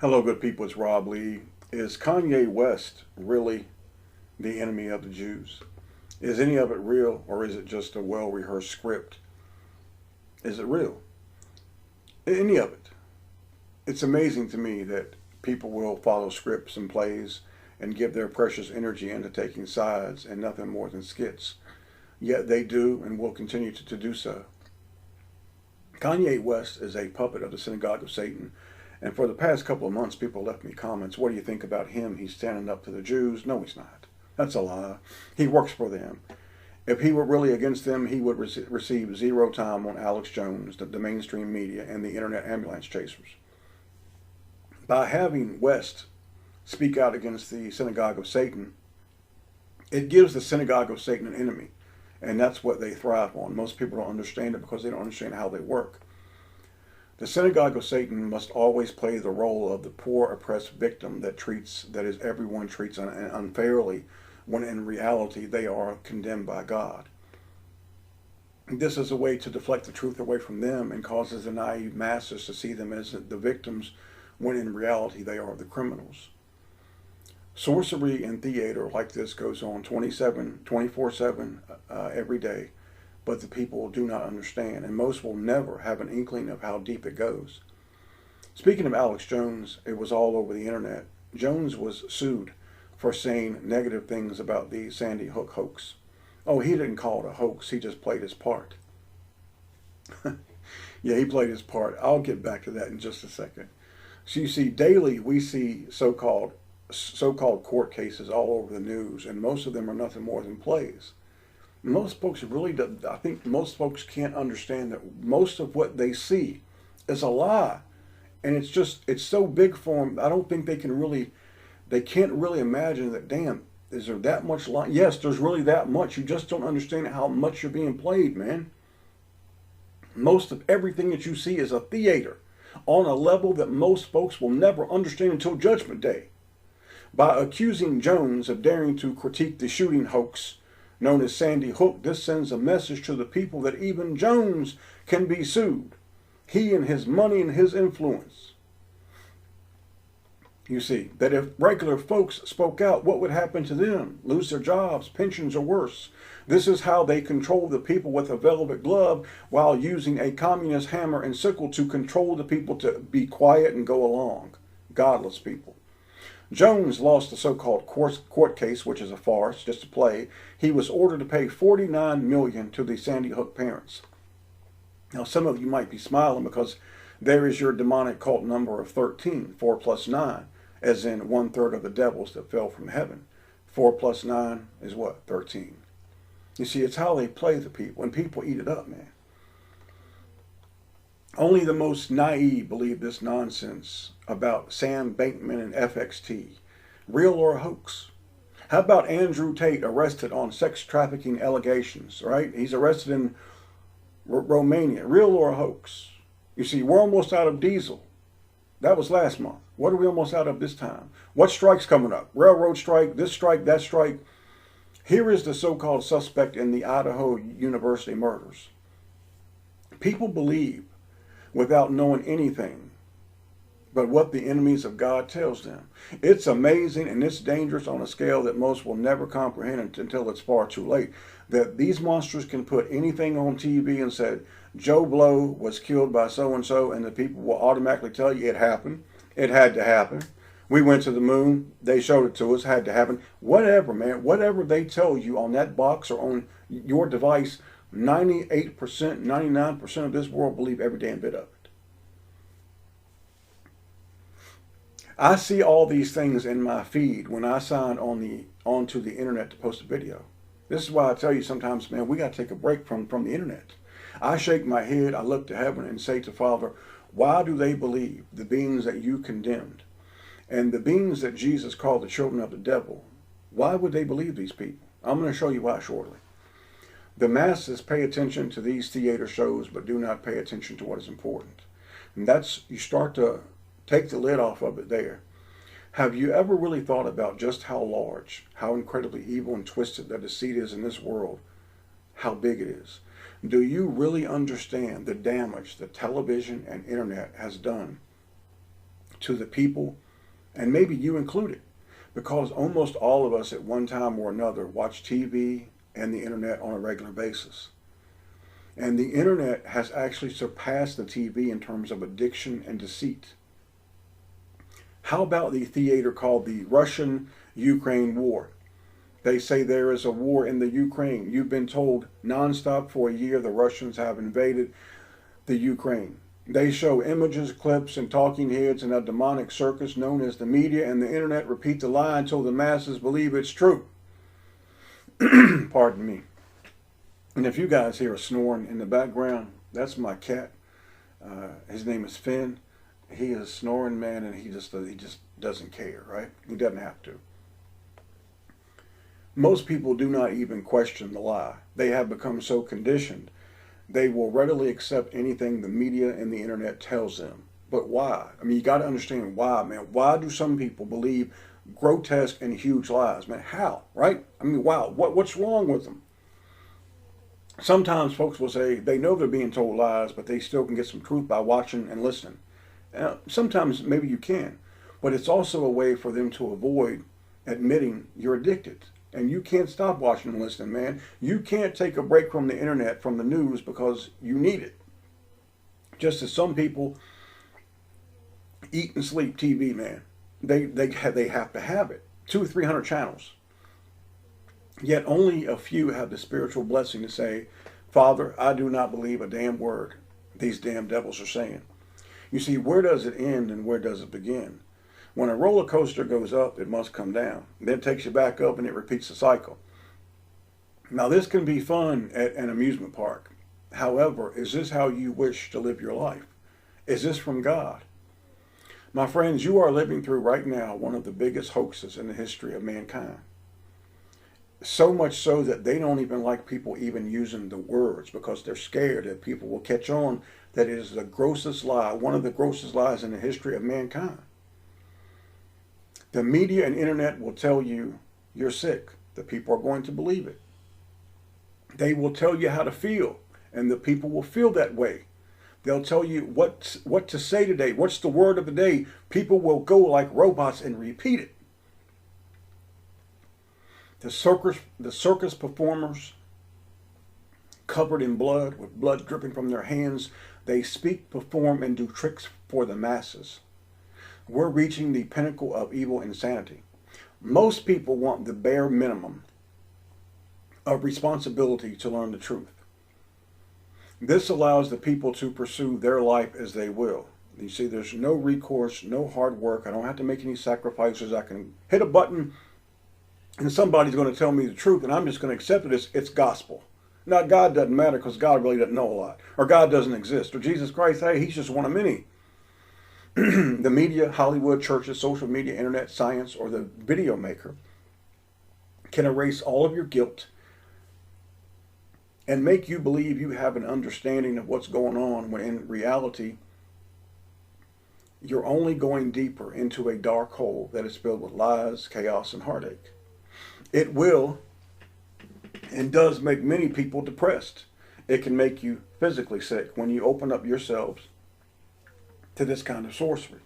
Hello, good people. It's Rob Lee. Is Kanye West really the enemy of the Jews? Is any of it real, or is it just a well rehearsed script? Is it real? Any of it. It's amazing to me that people will follow scripts and plays and give their precious energy into taking sides and nothing more than skits. Yet they do and will continue to do so. Kanye West is a puppet of the synagogue of Satan. And for the past couple of months, people left me comments. What do you think about him? He's standing up to the Jews. No, he's not. That's a lie. He works for them. If he were really against them, he would receive zero time on Alex Jones, the mainstream media, and the internet ambulance chasers. By having West speak out against the synagogue of Satan, it gives the synagogue of Satan an enemy. And that's what they thrive on. Most people don't understand it because they don't understand how they work. The synagogue of Satan must always play the role of the poor, oppressed victim that is everyone treats unfairly, when in reality they are condemned by God. This is a way to deflect the truth away from them and causes the naive masses to see them as the victims, when in reality they are the criminals. Sorcery in theater like this goes on 24/7 every day. But the people do not understand, and most will never have an inkling of how deep it goes. Speaking of Alex Jones, it was all over the internet. Jones was sued for saying negative things about the Sandy Hook hoax. Oh, he didn't call it a hoax, he just played his part. Yeah, he played his part. I'll get back to that in just a second. So you see, daily we see so-called court cases all over the news, and most of them are nothing more than plays. Most folks really do, I think most folks can't understand that most of what they see is a lie. And it's so big for them, I don't think they can't really imagine that, damn, is there that much lie? Yes, there's really that much. You just don't understand how much you're being played, man. Most of everything that you see is a theater on a level that most folks will never understand until Judgment Day. By accusing Jones of daring to critique the shooting hoax known as Sandy Hook, this sends a message to the people that even Jones can be sued. He and his money and his influence. You see, that if regular folks spoke out, what would happen to them? Lose their jobs, pensions, or worse. This is how they control the people with a velvet glove while using a communist hammer and sickle to control the people to be quiet and go along. Godless people. Jones lost the so-called court case, which is a farce, just a play. He was ordered to pay $49 million to the Sandy Hook parents. Now, some of you might be smiling because there is your demonic cult number of 13, 4 plus 9, as in 1/3 of the devils that fell from heaven. 4 plus 9 is what? 13. You see, it's how they play the people, and people eat it up, man. Only the most naive believe this nonsense about Sam Bankman and FXT. Real or a hoax? How about Andrew Tate arrested on sex trafficking allegations, right? He's arrested in Romania. Real or a hoax? You see, we're almost out of diesel. That was last month. What are we almost out of this time? What strike's coming up? Railroad strike, this strike, that strike. Here is the so-called suspect in the Idaho University murders. People believe without knowing anything but what the enemies of God tells them. It's amazing and it's dangerous on a scale that most will never comprehend until it's far too late. That these monsters can put anything on TV and said, Joe Blow was killed by so-and-so, and the people will automatically tell you it happened. It had to happen. We went to the moon. They showed it to us. Had to happen. Whatever, man. Whatever they tell you on that box or on your device, 98%, 99% of this world believe every damn bit of it. I see all these things in my feed when I sign onto the internet to post a video. This is why I tell you sometimes, man, we got to take a break from the internet. I shake my head, I look to heaven and say to Father, why do they believe the beings that you condemned and the beings that Jesus called the children of the devil? Why would they believe these people? I'm going to show you why shortly. The masses pay attention to these theater shows but do not pay attention to what is important. And that's, you start to take the lid off of it there. Have you ever really thought about just how large, how incredibly evil and twisted that deceit is in this world? How big it is? Do you really understand the damage the television and internet has done to the people, and maybe you included, because almost all of us at one time or another watch TV and the internet on a regular basis. And the internet has actually surpassed the TV in terms of addiction and deceit. How about the theater called the Russian-Ukraine War? They say there is a war in the Ukraine. You've been told nonstop for a year the Russians have invaded the Ukraine. They show images, clips, and talking heads in a demonic circus known as the media and the internet repeat the lie until the masses believe it's true. Pardon me. And if you guys hear a snoring in the background, that's my cat. His name is Finn. He is snoring, man, and he just doesn't care, right? He doesn't have to. Most people do not even question the lie. They have become so conditioned, they will readily accept anything the media and the internet tells them. But why? I mean, you got to understand why, man. Why do some people believe grotesque and huge lies, man? How, right? I mean, wow, what's wrong with them? Sometimes folks will say they know they're being told lies, but they still can get some truth by watching and listening. Sometimes maybe you can, but it's also a way for them to avoid admitting you're addicted. And you can't stop watching and listening, man. You can't take a break from the internet, from the news, because you need it. Just as some people eat and sleep TV, man. They have to have it. 200 or 300 channels. Yet only a few have the spiritual blessing to say, Father, I do not believe a damn word these damn devils are saying. You see, where does it end and where does it begin? When a roller coaster goes up, it must come down. Then it takes you back up and it repeats the cycle. Now, this can be fun at an amusement park. However, is this how you wish to live your life? Is this from God? My friends, you are living through right now one of the biggest hoaxes in the history of mankind. So much so that they don't even like people even using the words, because they're scared that people will catch on that it is the grossest lie, one of the grossest lies in the history of mankind. The media and internet will tell you you're sick. The people are going to believe it. They will tell you how to feel, and the people will feel that way. They'll tell you what to say today. What's the word of the day? People will go like robots and repeat it. The circus performers, covered in blood, with blood dripping from their hands, they speak, perform, and do tricks for the masses. We're reaching the pinnacle of evil insanity. Most people want the bare minimum of responsibility to learn the truth. This allows the people to pursue their life as they will. You see, there's no recourse, no hard work. I don't have to make any sacrifices. I can hit a button and somebody's going to tell me the truth, and I'm just going to accept it. It's gospel. Now, God doesn't matter because God really doesn't know a lot. Or God doesn't exist. Or Jesus Christ, hey, he's just one of many. The media, Hollywood, churches, social media, internet, science, or the video maker can erase all of your guilt and make you believe you have an understanding of what's going on, when in reality, you're only going deeper into a dark hole that is filled with lies, chaos, and heartache. It will and does make many people depressed. It can make you physically sick when you open up yourselves to this kind of sorcery.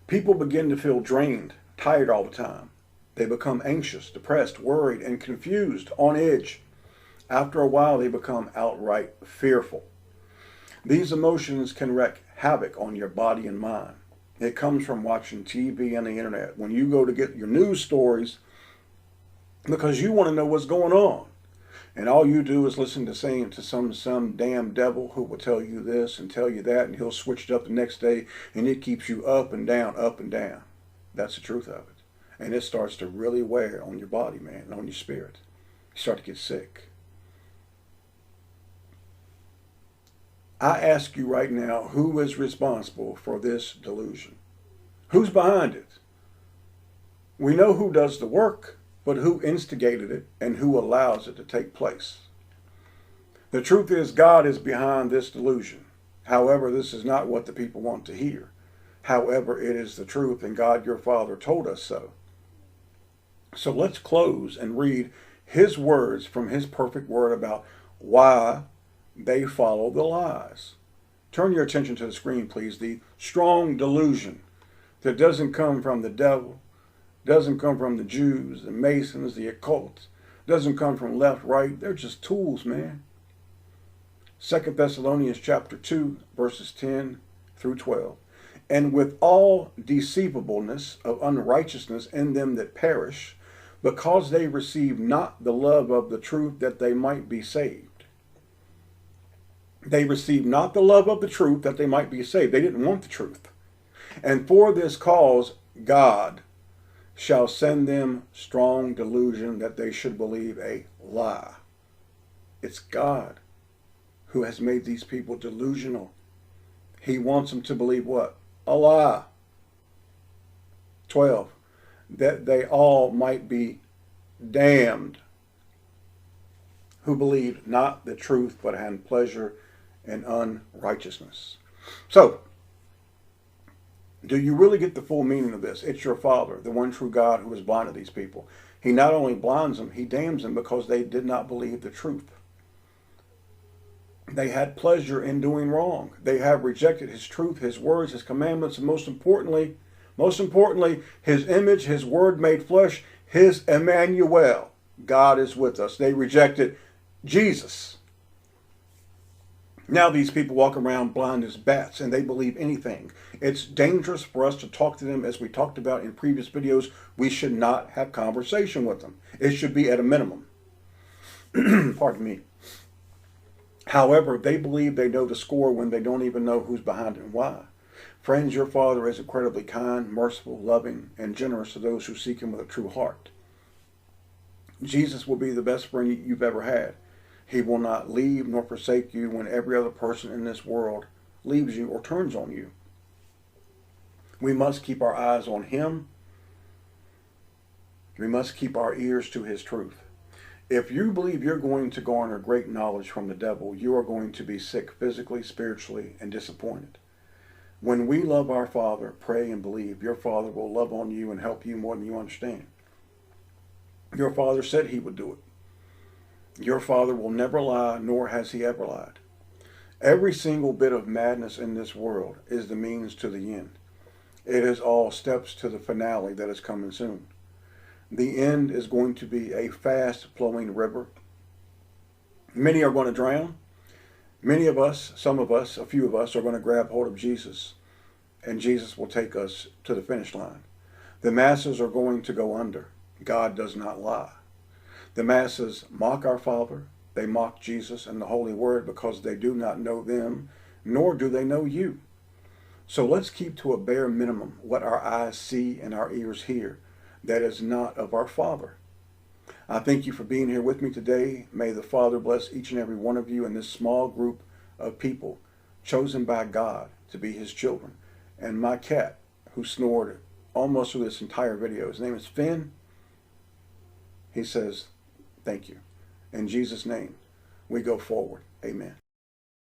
People begin to feel drained, tired all the time. They become anxious, depressed, worried, and confused, on edge. After a while, they become outright fearful. These emotions can wreak havoc on your body and mind. It comes from watching TV and the internet. When you go to get your news stories, because you want to know what's going on, and all you do is listen to some damn devil who will tell you this and tell you that, and he'll switch it up the next day, and it keeps you up and down, up and down. That's the truth of it. And it starts to really wear on your body, man, and on your spirit. You start to get sick. I ask you right now, who is responsible for this delusion? Who's behind it? We know who does the work, but who instigated it and who allows it to take place? The truth is, God is behind this delusion. However, this is not what the people want to hear. However, it is the truth, and God your Father told us so. So let's close and read his words from his perfect word about why they follow the lies. Turn your attention to the screen, please. The strong delusion. that doesn't come from the devil, doesn't come from the Jews, the Masons, the occult, doesn't come from left, right. They're just tools, man. 2 Thessalonians chapter 2, verses 10 through 12. And with all deceivableness of unrighteousness in them that perish, because they receive not the love of the truth that they might be saved. They received not the love of the truth that they might be saved. They didn't want the truth. And for this cause, God shall send them strong delusion that they should believe a lie. It's God who has made these people delusional. He wants them to believe what? A lie. 12. That they all might be damned, who believed not the truth, but had pleasure in unrighteousness. So, do you really get the full meaning of this? It's your Father, the one true God, who has blinded these people. He not only blinds them, he damns them because they did not believe the truth. They had pleasure in doing wrong. They have rejected his truth, his words, his commandments, and most importantly, his image, his word made flesh, his Emmanuel. God is with us. They rejected Jesus. Now these people walk around blind as bats and they believe anything. It's dangerous for us to talk to them, as we talked about in previous videos. We should not have conversation with them. It should be at a minimum. Pardon me. However, they believe they know the score when they don't even know who's behind it and why. Friends, your Father is incredibly kind, merciful, loving, and generous to those who seek him with a true heart. Jesus will be the best friend you've ever had. He will not leave nor forsake you when every other person in this world leaves you or turns on you. We must keep our eyes on him. We must keep our ears to his truth. If you believe you're going to garner great knowledge from the devil, you are going to be sick physically, spiritually, and disappointed. When we love our Father, pray and believe, your Father will love on you and help you more than you understand. Your Father said he would do it. Your Father will never lie, nor has he ever lied. Every single bit of madness in this world is the means to the end. It is all steps to the finale that is coming soon. The end is going to be a fast-flowing river. Many are going to drown. Many of us, some of us, a few of us, are going to grab hold of Jesus, and Jesus will take us to the finish line. The masses are going to go under. God does not lie. The masses mock our Father. They mock Jesus and the Holy Word because they do not know them, nor do they know you. So let's keep to a bare minimum what our eyes see and our ears hear that is not of our Father. I thank you for being here with me today. May the Father bless each and every one of you in this small group of people chosen by God to be his children. And my cat, who snored almost through this entire video, his name is Finn. He says, thank you. In Jesus' name, we go forward. Amen.